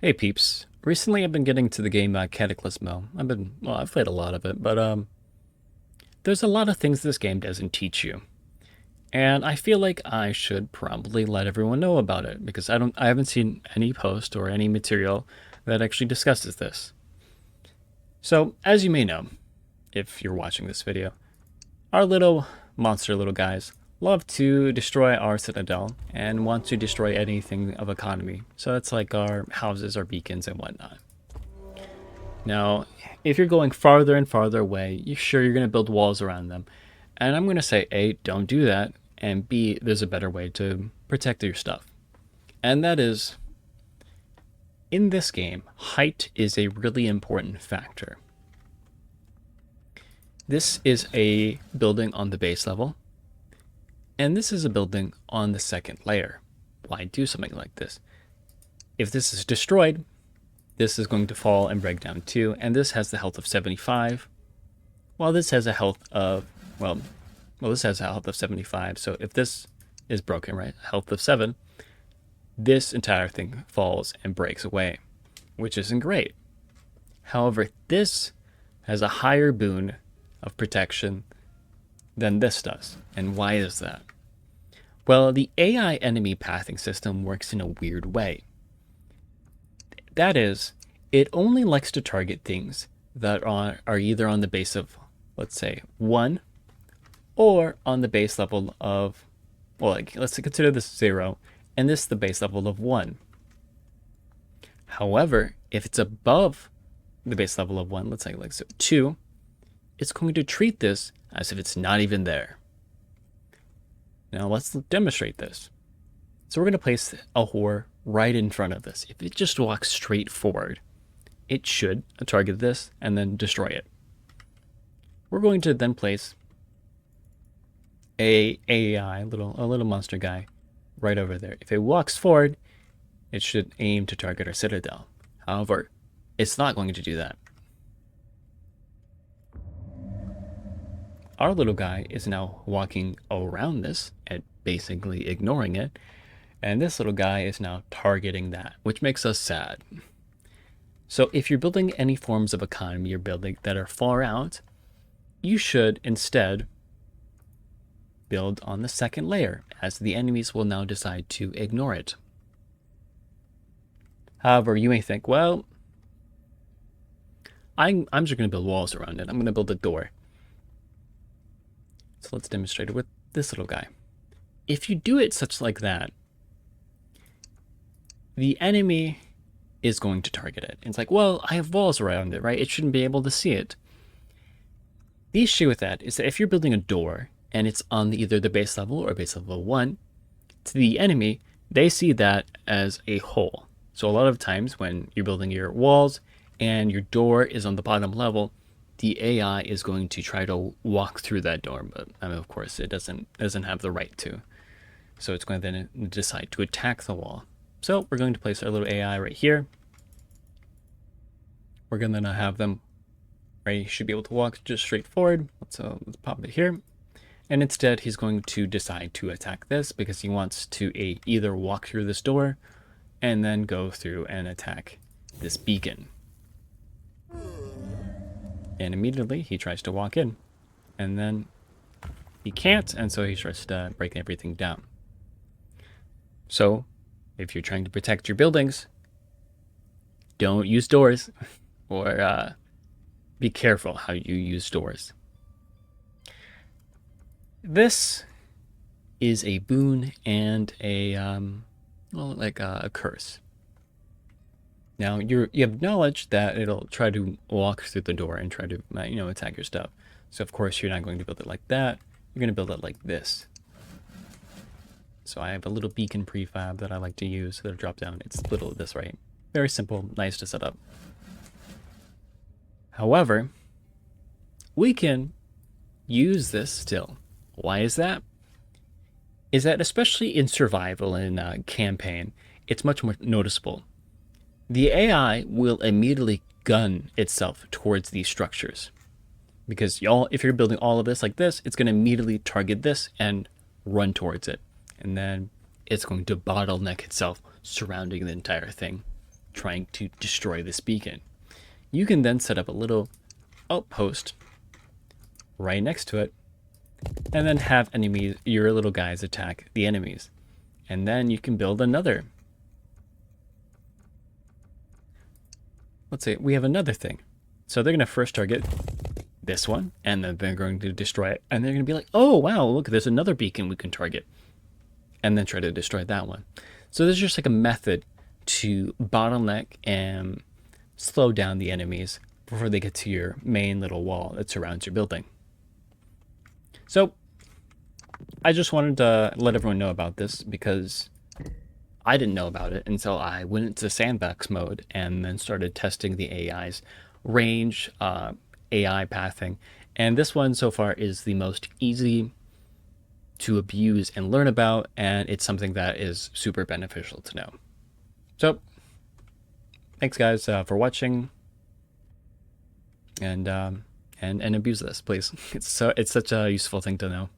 Hey peeps. Recently I've been getting to the game Cataclismo. I've played a lot of it, but there's a lot of things this game doesn't teach you. And I feel like I should probably let everyone know about it because I haven't seen any post or any material that actually discusses this. So, as you may know, if you're watching this video, our little little guys love to destroy our citadel and want to destroy anything of economy. So it's like our houses, our beacons, and whatnot. Now, if you're going farther and farther away, you're going to build walls around them. And I'm going to say, A, don't do that, and B, there's a better way to protect your stuff. And that is, in this game, height is a really important factor. This is a building on the base level, and this is a building on the second layer. Why do something like this? If this is destroyed, this is going to fall and break down too, and this has the health of 75, while this has a health of, this has a health of 75, so if this is broken, right, health of 7, this entire thing falls and breaks away, which isn't great. However, this has a higher boon of protection than this does. And why is that? Well, the AI enemy pathing system works in a weird way. That is, it only likes to target things that are either on the base of, let's say, 1, or on the base level of, let's consider this 0, and this the base level of 1. However, if it's above the base level of 1, let's say 2, it's going to treat this as if it's not even there. Now let's demonstrate this. So we're going to place a whore right in front of this. If it just walks straight forward, it should target this and then destroy it. We're going to then place a little monster guy right over there. If it walks forward, it should aim to target our citadel. However, it's not going to do that. Our little guy is now walking around this and basically ignoring it. And this little guy is now targeting that, which makes us sad. So if you're building any forms of economy you're building that are far out, you should instead build on the second layer, as the enemies will now decide to ignore it. However, you may think, well, I'm just going to build walls around it. I'm going to build a door. So let's demonstrate it with this little guy. If you do it such like that, the enemy is going to target it. It's like, well, I have walls around it, right? It shouldn't be able to see it. The issue with that is that if you're building a door and it's on either the base level or base level 1, to the enemy, they see that as a hole. So a lot of times when you're building your walls and your door is on the bottom level, the AI is going to try to walk through that door, but I mean, of course, it doesn't have the right to. So it's going to then decide to attack the wall. So we're going to place our little AI right here. We're going to have them, right? He should be able to walk just straight forward. Let's pop it here. And instead, he's going to decide to attack this because he wants to either walk through this door and then go through and attack this beacon. And immediately he tries to walk in, and then he can't, and so he starts to break everything down. So if you're trying to protect your buildings, don't use doors, or be careful how you use doors. This is a boon and a a curse. Now you have knowledge that it'll try to walk through the door and try to attack your stuff. So of course you're not going to build it like that. You're going to build it like this. So I have a little beacon prefab that I like to use that'll drop down. It's little this right. Very simple, nice to set up. However, we can use this still. Why is that? Is that especially in survival and campaign, it's much more noticeable. The AI will immediately gun itself towards these structures. Because if you're building all of this like this, it's going to immediately target this and run towards it. And then it's going to bottleneck itself surrounding the entire thing. trying to destroy this beacon. You can then set up a little outpost right next to it, and then have enemies, your little guys, attack the enemies. And then you can build another. Let's say we have another thing. So they're going to first target this one, and then they're going to destroy it. And they're going to be like, oh, wow, look, there's another beacon we can target. And then try to destroy that one. So there's just like a method to bottleneck and slow down the enemies before they get to your main little wall that surrounds your building. So I just wanted to let everyone know about this because I didn't know about it until I went into sandbox mode and then started testing the AI's range, AI pathing. And this one so far is the most easy to abuse and learn about, and it's something that is super beneficial to know. So thanks guys for watching, and abuse this, please. It's such a useful thing to know.